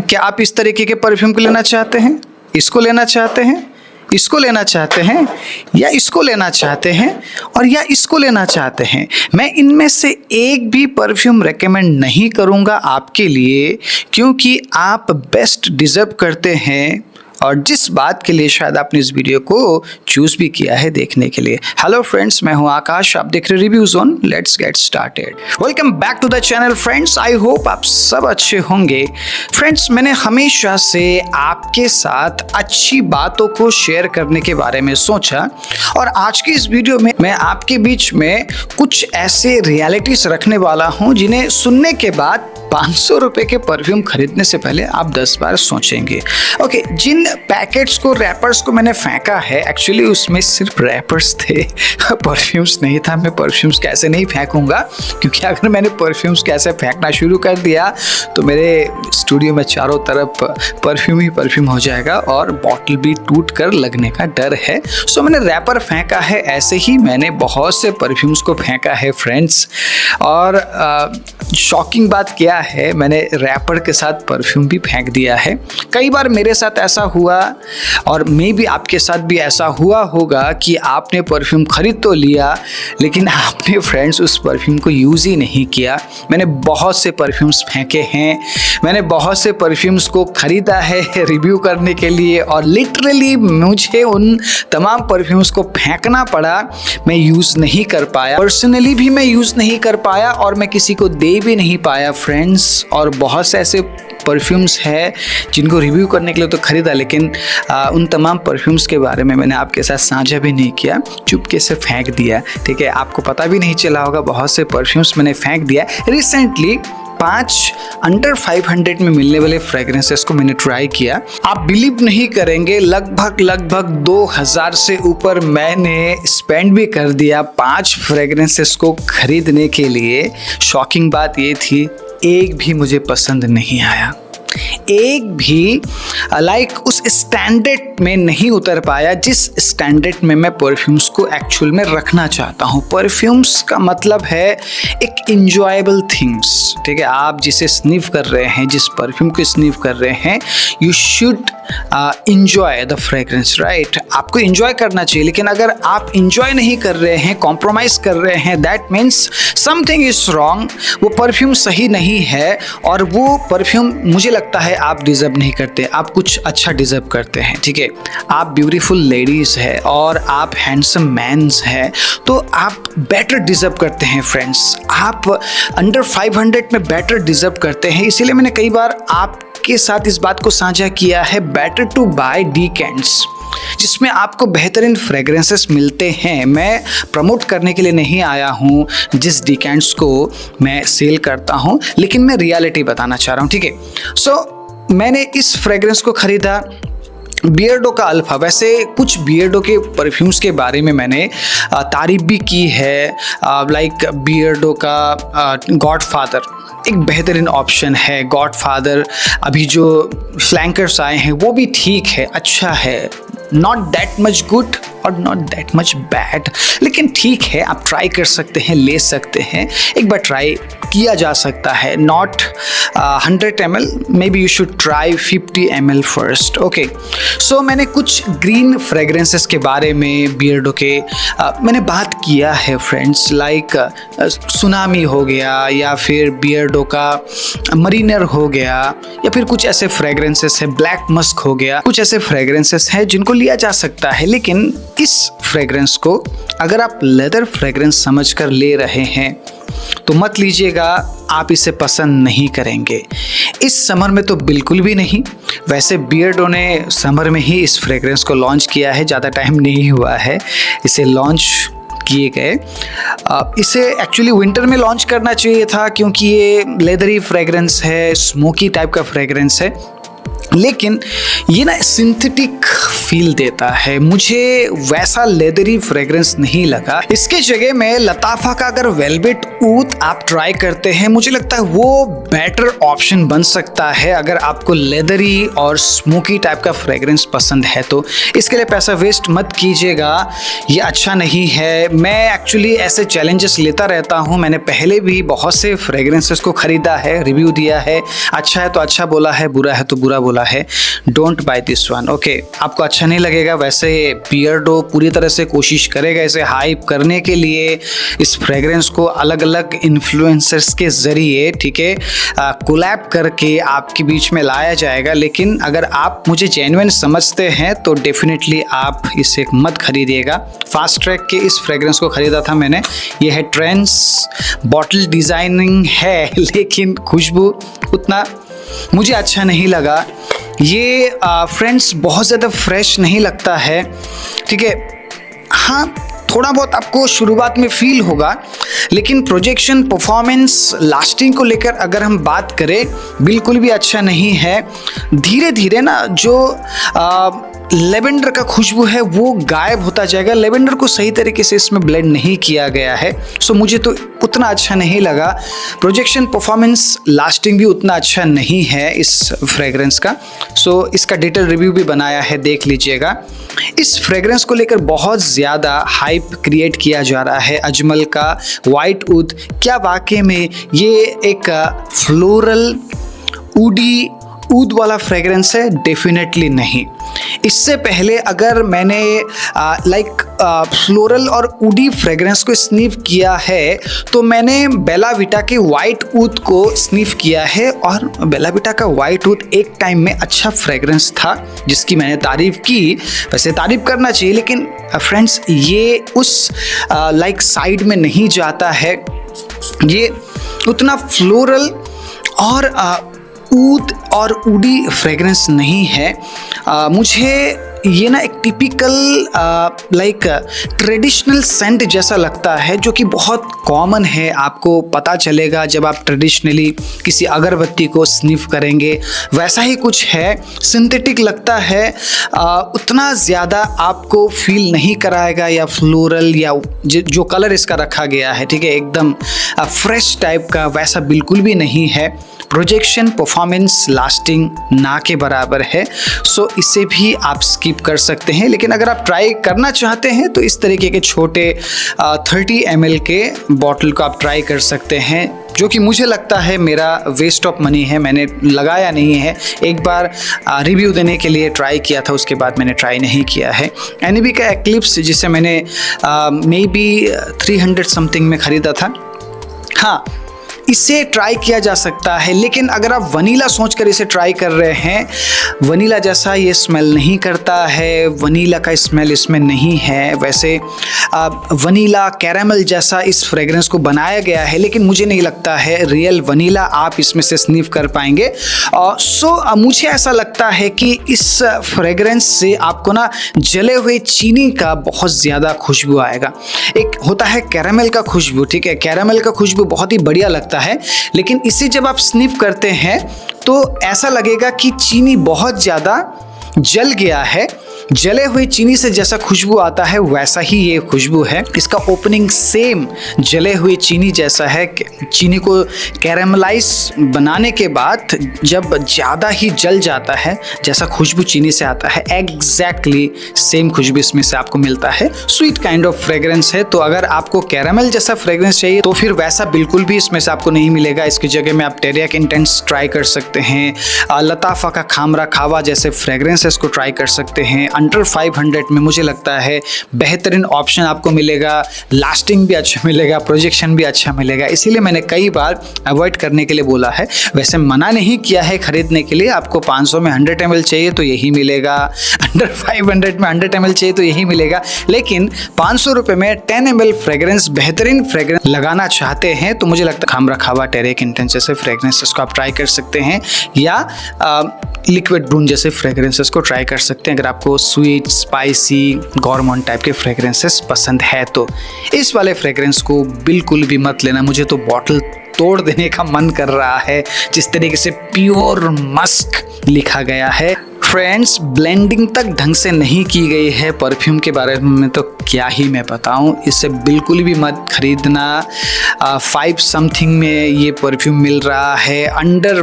क्या आप इस तरीके के परफ्यूम को लेना चाहते हैं, इसको लेना चाहते हैं, इसको लेना चाहते हैं, या इसको लेना चाहते हैं, और या इसको लेना चाहते हैं? मैं इनमें से एक भी परफ्यूम रेकमेंड नहीं करूंगा आपके लिए, क्योंकि आप बेस्ट डिजर्व करते हैं और जिस बात के लिए शायद आपने इस वीडियो को चूज भी किया है देखने के लिए। हेलो फ्रेंड्स, मैं हूं आकाश, आप देख रहे review zone. Let's get started. Welcome back to the channel friends. I hope आप सब अच्छे होंगे। फ्रेंड्स, मैंने हमेशा से आपके साथ अच्छी बातों को शेयर करने के बारे में सोचा, और आज की इस वीडियो में मैं आपके बीच में कुछ ऐसे रियलिटीज रखने वाला हूं जिन्हें सुनने के बाद 500 रुपए के परफ्यूम खरीदने से पहले आप 10 बार सोचेंगे। ओके, जिन पैकेट्स को, रैपर्स को मैंने फेंका है, एक्चुअली उसमें सिर्फ रैपर्स थे, परफ्यूम्स नहीं था। मैं परफ्यूम्स कैसे नहीं फेंकूंगा, क्योंकि अगर मैंने परफ्यूम्स कैसे फेंकना शुरू कर दिया तो मेरे स्टूडियो में चारों तरफ परफ्यूम ही परफ्यूम हो जाएगा और बॉटल भी टूट कर लगने का डर है। सो मैंने रैपर फेंका है, ऐसे ही मैंने बहुत से परफ्यूम्स को फेंका है फ्रेंड्स। और शॉकिंग बात क्या है, मैंने रैपर के साथ परफ्यूम भी फेंक दिया है। कई बार मेरे साथ ऐसा हुआ, और मे भी आपके साथ भी ऐसा हुआ होगा कि आपने परफ्यूम खरीद तो लिया, लेकिन आपने फ्रेंड्स उस परफ्यूम को यूज़ ही नहीं किया। मैंने बहुत से परफ्यूम्स फेंके हैं, मैंने बहुत से परफ्यूम्स को खरीदा है रिव्यू करने के लिए, और लिटरली मुझे उन तमाम परफ्यूम्स को फेंकना पड़ा। मैं यूज़ नहीं कर पाया, पर्सनली भी मैं यूज़ नहीं कर पाया, और मैं किसी को दे भी नहीं पाया फ्रेंड्स। और बहुत से ऐसे परफ्यूम्स है जिनको रिव्यू करने के लिए तो खरीदा, लेकिन उन तमाम परफ्यूम्स के बारे में मैंने आपके साथ साझा भी नहीं किया, चुपके से फेंक दिया। ठीक है, आपको पता भी नहीं चला होगा, बहुत से परफ्यूम्स मैंने फेंक दिया। रिसेंटली 5 अंडर 500 में मिलने वाले फ्रेग्रेंसेस को मैंने ट्राई किया। आप बिलीव नहीं करेंगे, लगभग 2000 से ऊपर मैंने स्पेंड भी कर दिया 5 फ्रेग्रेंसेस को खरीदने के लिए। शॉकिंग बात ये थी, एक भी मुझे पसंद नहीं आया, एक भी लाइक उस स्टैंडर्ड में नहीं उतर पाया जिस स्टैंडर्ड में मैं परफ्यूम्स को एक्चुअल में रखना चाहता हूँ। परफ्यूम्स का मतलब है एक इंजॉयबल थिंग्स। ठीक है, आप जिसे स्निफ कर रहे हैं, जिस परफ्यूम को स्निफ कर रहे हैं, you should enjoy the fragrance, right? आपको इंजॉय करना चाहिए, लेकिन अगर आप इंजॉय नहीं कर रहे हैं, कॉम्प्रोमाइज कर रहे हैं, that means something is wrong. वो परफ्यूम सही नहीं है, और वो परफ्यूम मुझे लगता है आप डिजर्व नहीं करते। आप कुछ अच्छा डिजर्व करते हैं। ठीक है, आप ब्यूटीफुल लेडीज है और आप हैंडसम मैन्स हैं, तो आप बेटर डिजर्व करते हैं फ्रेंड्स। आप अंडर 500 में बेटर डिजर्व करते हैं। इसीलिए मैंने कई बार आपके साथ इस बात को साझा किया है, बेटर टू बाय डीकेंट्स, जिसमें आपको बेहतरीन फ्रेग्रेंसेस मिलते हैं। मैं प्रमोट करने के लिए नहीं आया हूँ जिस डीकेंट्स को मैं सेल करता हूँ, लेकिन मैं रियलिटी बताना चाह रहा हूँ। ठीक है, सो मैंने इस फ्रेग्रेंस को खरीदा, बियर्डो का अल्फा। वैसे कुछ बियर्डो के परफ्यूम्स के बारे में मैंने तारीफ भी की है, लाइक बियर्डो का गॉडफादर एक बेहतरीन ऑप्शन है। गॉडफादर, अभी जो फ्लैंकर्स आए हैं वो भी ठीक है, अच्छा है, नॉट दैट मच गुड और नॉट दैट मच बैड, लेकिन ठीक है, आप ट्राई कर सकते हैं, ले सकते हैं, एक बार ट्राई किया जा सकता है। Not 100 ml, maybe you should try 50 ml first. Okay, so मैंने कुछ ग्रीन फ्रेग्रेंसेस के बारे में बियर्डो के मैंने बात किया है फ्रेंड्स, लाइक सुनामी हो गया, या फिर बियर्डो का मरीनर हो गया, या फिर कुछ ऐसे फ्रेग्रेंसेस है, ब्लैक मस्क हो गया। कुछ ऐसे फ्रेग्रेंसेस हैं जिनको लिया जा सकता है, लेकिन इस फ्रेग्रेंस को अगर आप लेदर फ्रेग्रेंस समझकर ले रहे हैं तो मत लीजिएगा, आप इसे पसंद नहीं करेंगे। इस समर में तो बिल्कुल भी नहीं। वैसे बियर्डो ने समर में ही इस फ्रेग्रेंस को लॉन्च किया है, ज़्यादा टाइम नहीं हुआ है इसे लॉन्च किए गए। इसे एक्चुअली विंटर में लॉन्च करना चाहिए था, क्योंकि ये लेदरी फ्रेग्रेंस है, स्मोकी टाइप का फ्रेग्रेंस है। लेकिन ये ना सिंथेटिक फील देता है, मुझे वैसा लेदरी फ्रेग्रेंस नहीं लगा। इसके जगह में लताफा का अगर वेलवेट ऊद आप ट्राई करते हैं, मुझे लगता है वो बेटर ऑप्शन बन सकता है अगर आपको लेदरी और स्मोकी टाइप का फ्रेग्रेंस पसंद है तो। इसके लिए पैसा वेस्ट मत कीजिएगा, ये अच्छा नहीं है। मैं एक्चुअली ऐसे चैलेंजेस लेता रहता हूँ, मैंने पहले भी बहुत से फ्रेग्रेंसेस को ख़रीदा है, रिव्यू दिया है, अच्छा है तो अच्छा बोला है, बुरा है तो बुरा बोला है। Don't by this one, okay. आपको अच्छा नहीं लगेगा। वैसे बियर्डो पूरी तरह से कोशिश करेगा इसे हाइप करने के लिए, इस फ्रेग्रेंस को अलग अलग इन्फ्लुएंसर्स के ज़रिए, ठीक है, कोलैब करके आपके बीच में लाया जाएगा। लेकिन अगर आप मुझे जेन्युइन समझते हैं तो डेफिनेटली आप इसे मत खरीदिएगा। फास्ट ट्रैक के इस फ्रेग्रेंस को ख़रीदा था मैंने। ये है ट्रेंड्स, बॉटल डिज़ाइनिंग है लेकिन खुशबू उतना मुझे अच्छा नहीं लगा। ये फ्रेंड्स बहुत ज़्यादा फ्रेश नहीं लगता है, ठीक है। हाँ, थोड़ा बहुत आपको शुरुआत में फील होगा, लेकिन प्रोजेक्शन, परफॉर्मेंस, लास्टिंग को लेकर अगर हम बात करें, बिल्कुल भी अच्छा नहीं है। धीरे धीरे ना जो लेवेंडर का खुशबू है वो गायब होता जाएगा। लेवेंडर को सही तरीके से इसमें ब्लेंड नहीं किया गया है, सो मुझे तो उतना अच्छा नहीं लगा। प्रोजेक्शन, परफॉर्मेंस, लास्टिंग भी उतना अच्छा नहीं है इस फ्रेग्रेंस का। सो इसका डिटेल रिव्यू भी बनाया है, देख लीजिएगा। इस फ्रेग्रेंस को लेकर बहुत ज़्यादा हाइप क्रिएट किया जा रहा है। अजमल का वाइट ऊद, क्या वाकई में ये एक फ्लोरल ऊडी ऊद वाला फ्रेग्रेंस है? डेफिनेटली नहीं। इससे पहले अगर मैंने फ्लोरल और ऊडी फ्रेग्रेंस को स्निफ किया है तो मैंने बेला विटा के वाइट ऊद को स्निफ किया है, और बेला विटा का वाइट ऊद एक टाइम में अच्छा फ्रेग्रेंस था जिसकी मैंने तारीफ़ की। वैसे तारीफ़ करना चाहिए, लेकिन फ्रेंड्स ये उस साइड में नहीं जाता है। ये उतना फ्लोरल और ऊद और ऊडी फ्रेग्रेंस नहीं है। मुझे ये ना एक टिपिकल ट्रेडिशनल सेंट जैसा लगता है, जो कि बहुत कॉमन है। आपको पता चलेगा जब आप ट्रेडिशनली किसी अगरबत्ती को स्निफ करेंगे, वैसा ही कुछ है। सिंथेटिक लगता है, उतना ज़्यादा आपको फील नहीं कराएगा, या फ्लोरल या जो कलर इसका रखा गया है, ठीक है, एकदम फ्रेश टाइप का, वैसा बिल्कुल भी नहीं है। प्रोजेक्शन, परफॉर्मेंस, लास्टिंग ना के बराबर है। सो इसे भी आप स्किप कर सकते हैं। लेकिन अगर आप ट्राई करना चाहते हैं तो इस तरीके के छोटे 30 ml के बॉटल को आप ट्राई कर सकते हैं, जो कि मुझे लगता है मेरा वेस्ट ऑफ मनी है। मैंने लगाया नहीं है, एक बार रिव्यू देने के लिए ट्राई किया था, उसके बाद मैंने ट्राई नहीं किया है। एनबी का एक्लिप्स, जिसे मैंने मे बी 300 समथिंग में ख़रीदा था, हाँ, इसे ट्राई किया जा सकता है। लेकिन अगर आप वनीला सोचकर इसे ट्राई कर रहे हैं, वनीला जैसा ये स्मेल नहीं करता है, वनीला का स्मेल इसमें नहीं है। वैसे वनीला कैरामल जैसा इस फ्रेग्रेंस को बनाया गया है, लेकिन मुझे नहीं लगता है रियल वनीला आप इसमें से स्निफ कर पाएंगे। सो मुझे ऐसा लगता है कि इस फ्रेग्रेंस से आपको ना जले हुए चीनी का बहुत ज़्यादा खुशबू आएगा। एक होता है कैरामल का खुशबू, ठीक है, कैरामल का खुशबू बहुत ही बढ़िया लगता है, लेकिन इसे जब आप स्निफ करते हैं तो ऐसा लगेगा कि चीनी बहुत ज़्यादा जल गया है। जले हुए चीनी से जैसा खुशबू आता है वैसा ही ये खुशबू है। इसका ओपनिंग सेम जले हुए चीनी जैसा है। चीनी को कैरामलाइज बनाने के बाद जब ज़्यादा ही जल जाता है, जैसा खुशबू चीनी से आता है, एग्जैक्टली सेम खुशबू इसमें से आपको मिलता है। स्वीट काइंड ऑफ फ्रेग्रेंस है। तो अगर आपको कैरामल जैसा फ्रेग्रेंस चाहिए तो फिर वैसा बिल्कुल भी इसमें से आपको नहीं मिलेगा। इसकी जगह में आप टेरियाक इंटेंस ट्राई कर सकते हैं, लताफा का खामरा खावा जैसे फ्रेग्रेंसेस को ट्राई कर सकते हैं। अंडर 500 में मुझे लगता है बेहतरीन ऑप्शन आपको मिलेगा, लास्टिंग भी अच्छा मिलेगा, प्रोजेक्शन भी अच्छा मिलेगा। इसीलिए मैंने कई बार अवॉइड करने के लिए बोला है। वैसे मना नहीं किया है खरीदने के लिए। आपको 500 में 100 ml चाहिए तो यही मिलेगा, अंडर 500 में 100 ml चाहिए तो यही मिलेगा। लेकिन 500 रुपये में 10 ml फ्रेग्रेंस, बेहतरीन फ्रेग्रेंस लगाना चाहते हैं तो मुझे लगता है खामरा खावा, टेरियाक इंटेंस जैसे फ्रेग्रेंसेस को आप ट्राई कर सकते हैं। या लिक्विड ब्रून जैसे फ्रेग्रेंसेस को ट्राई कर सकते हैं अगर आपको स्वीट, स्पाइसी, गॉर्मन टाइप के फ्रेग्रेंसेस पसंद है तो। इस वाले फ्रेग्रेंस को बिल्कुल भी मत लेना, मुझे तो बॉटल तोड़ देने का मन कर रहा है जिस तरीके से प्योर मस्क लिखा गया है। फ्रेंड्स, ब्लेंडिंग तक ढंग से नहीं की गई है परफ्यूम के बारे में तो क्या ही मैं बताऊं। इसे बिल्कुल भी मत खरीदना। 5 समथिंग में ये परफ्यूम मिल रहा है, अंडर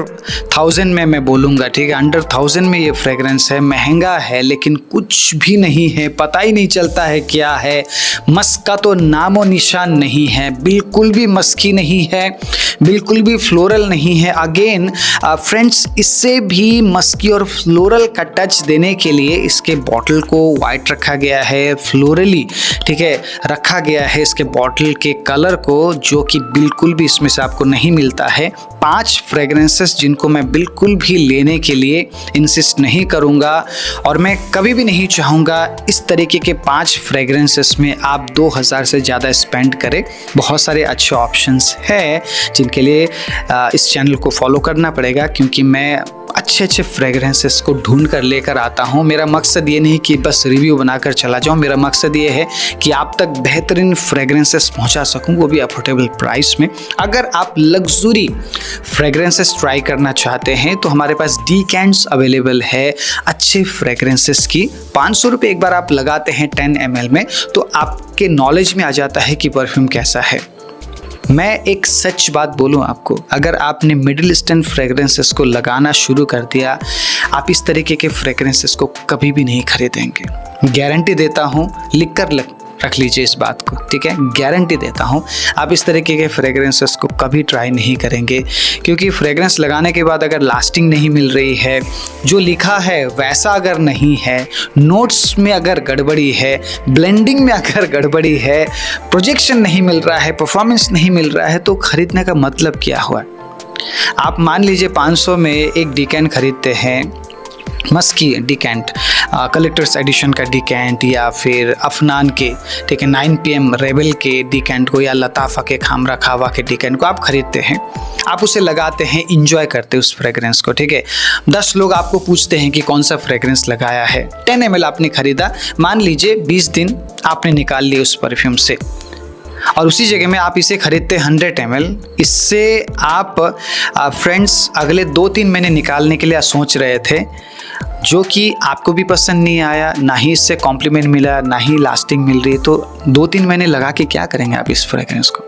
1000 में मैं बोलूँगा, ठीक है, अंडर 1000 में ये फ्रेग्रेंस है। महंगा है लेकिन कुछ भी नहीं है, पता ही नहीं चलता है क्या है। मस्क का तो नामो निशान नहीं है, बिल्कुल भी मस्की नहीं है, बिल्कुल भी फ्लोरल नहीं है। अगेन फ्रेंड्स, इससे भी मस्की और फ्लोरल का टच देने के लिए इसके बॉटल को वाइट रखा गया है, फ्लोरली, ठीक है, रखा गया है इसके बॉटल के कलर को, जो कि बिल्कुल भी इसमें से आपको नहीं मिलता है। 5 फ्रेग्रेंसेस जिनको मैं बिल्कुल भी लेने के लिए इंसिस्ट नहीं करूंगा और मैं कभी भी नहीं चाहूँगा इस तरीके के 5 फ्रेग्रेंसेस में आप 2000 से ज़्यादा स्पेंड करें। बहुत सारे अच्छे ऑप्शंस हैं जिनके लिए इस चैनल को फॉलो करना पड़ेगा, क्योंकि मैं अच्छे फ्रेग्रेंसेस को ढूंढ कर लेकर आता हूँ। मेरा मकसद ये नहीं कि बस रिव्यू बनाकर चला जाऊँ, मेरा मकसद ये है कि आप तक बेहतरीन फ्रेग्रेंसेस पहुँचा सकूँ, वो भी अफोर्डेबल प्राइस में। अगर आप लग्जरी फ्रेग्रेंसेस ट्राई करना चाहते हैं तो हमारे पास डीकैंट्स अवेलेबल है अच्छे फ्रेग्रेंसेस की। 500 रुपये एक बार आप लगाते हैं 10 ml में तो आपके नॉलेज में आ जाता है कि परफ्यूम कैसा है। मैं एक सच बात बोलूं आपको, अगर आपने मिडिल ईस्टर्न फ्रेग्रेंसेस को लगाना शुरू कर दिया, आप इस तरीके के फ्रेग्रेंसेस को कभी भी नहीं खरीदेंगे। गारंटी देता हूं, लिख कर रख लीजिए इस बात को, ठीक है, गारंटी देता हूं आप इस तरीके के फ्रेग्रेंसेस को कभी ट्राई नहीं करेंगे, क्योंकि फ्रेग्रेंस लगाने के बाद अगर लास्टिंग नहीं मिल रही है, जो लिखा है वैसा अगर नहीं है, नोट्स में अगर गड़बड़ी है, ब्लेंडिंग में अगर गड़बड़ी है, प्रोजेक्शन नहीं मिल रहा है, परफॉर्मेंस नहीं मिल रहा है, तो खरीदने का मतलब क्या हुआ। आप मान लीजिए 500 में एक डिकैंट खरीदते हैं, मस्की डिकैंट, कलेक्टर्स एडिशन का डिकैंट, या फिर अफनान के, ठीक है, 9 PM रेबल के डिकैंट को, या लताफ़ा के, खामरा खावा के डिकैंट को आप खरीदते हैं, आप उसे लगाते हैं, इंजॉय करते हैं उस फ्रेग्रेंस को, ठीक है। 10 लोग आपको पूछते हैं कि कौन सा फ्रेग्रेंस लगाया है, 10 ml आपने खरीदा, मान लीजिए 20 दिन आपने निकाल लिए उस परफ्यूम से, और उसी जगह में आप इसे खरीदते 100 ml। इससे आप फ्रेंड्स अगले 2-3 महीने निकालने के लिए सोच रहे थे, जो कि आपको भी पसंद नहीं आया, ना ही इससे कॉम्प्लीमेंट मिला, ना ही लास्टिंग मिल रही, तो 2-3 महीने लगा के क्या करेंगे आप इस फ्रेग्रेंस को।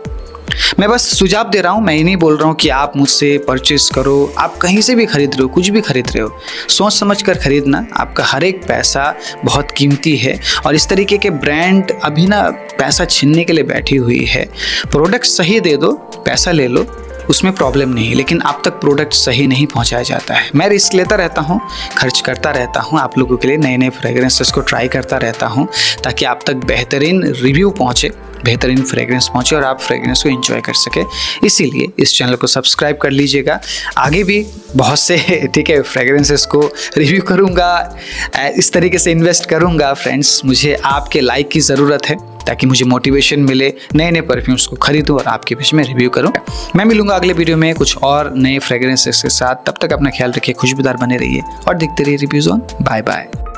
मैं बस सुझाव दे रहा हूँ, मैं ये नहीं बोल रहा हूँ कि आप मुझसे परचेस करो। आप कहीं से भी खरीद रहे हो, कुछ भी खरीद रहे हो, सोच समझ कर खरीदना। आपका हर एक पैसा बहुत कीमती है और इस तरीके के ब्रांड अभी ना पैसा छीनने के लिए बैठी हुई है। प्रोडक्ट सही दे दो, पैसा ले लो, उसमें प्रॉब्लम नहीं है, लेकिन आप तक प्रोडक्ट सही नहीं पहुंचाया जाता है। मैं रिस्क लेता रहता हूं, खर्च करता रहता हूं, आप लोगों के लिए नए नए फ्रेग्रेंसेस को ट्राई करता रहता हूं, ताकि आप तक बेहतरीन रिव्यू पहुंचे, बेहतरीन फ्रेग्रेंस पहुंचे और आप फ्रेग्रेंस को एंजॉय कर सके। इसीलिए इस चैनल को सब्सक्राइब कर लीजिएगा। आगे भी बहुत से, ठीक है, फ्रेग्रेंसेस को रिव्यू करूंगा, इस तरीके से इन्वेस्ट करूंगा। फ्रेंड्स, मुझे आपके लाइक की ज़रूरत है ताकि मुझे मोटिवेशन मिले, नए नए परफ्यूम्स को खरीदूं और आपके बीच में रिव्यू करूं। मैं मिलूंगा अगले वीडियो में कुछ और नए फ्रेग्रेंसेस के साथ। तब तक अपना ख्याल रखिए, खुशबूदार बने रहिए और देखते रहिए रिव्यूज़ ऑन। Bye bye.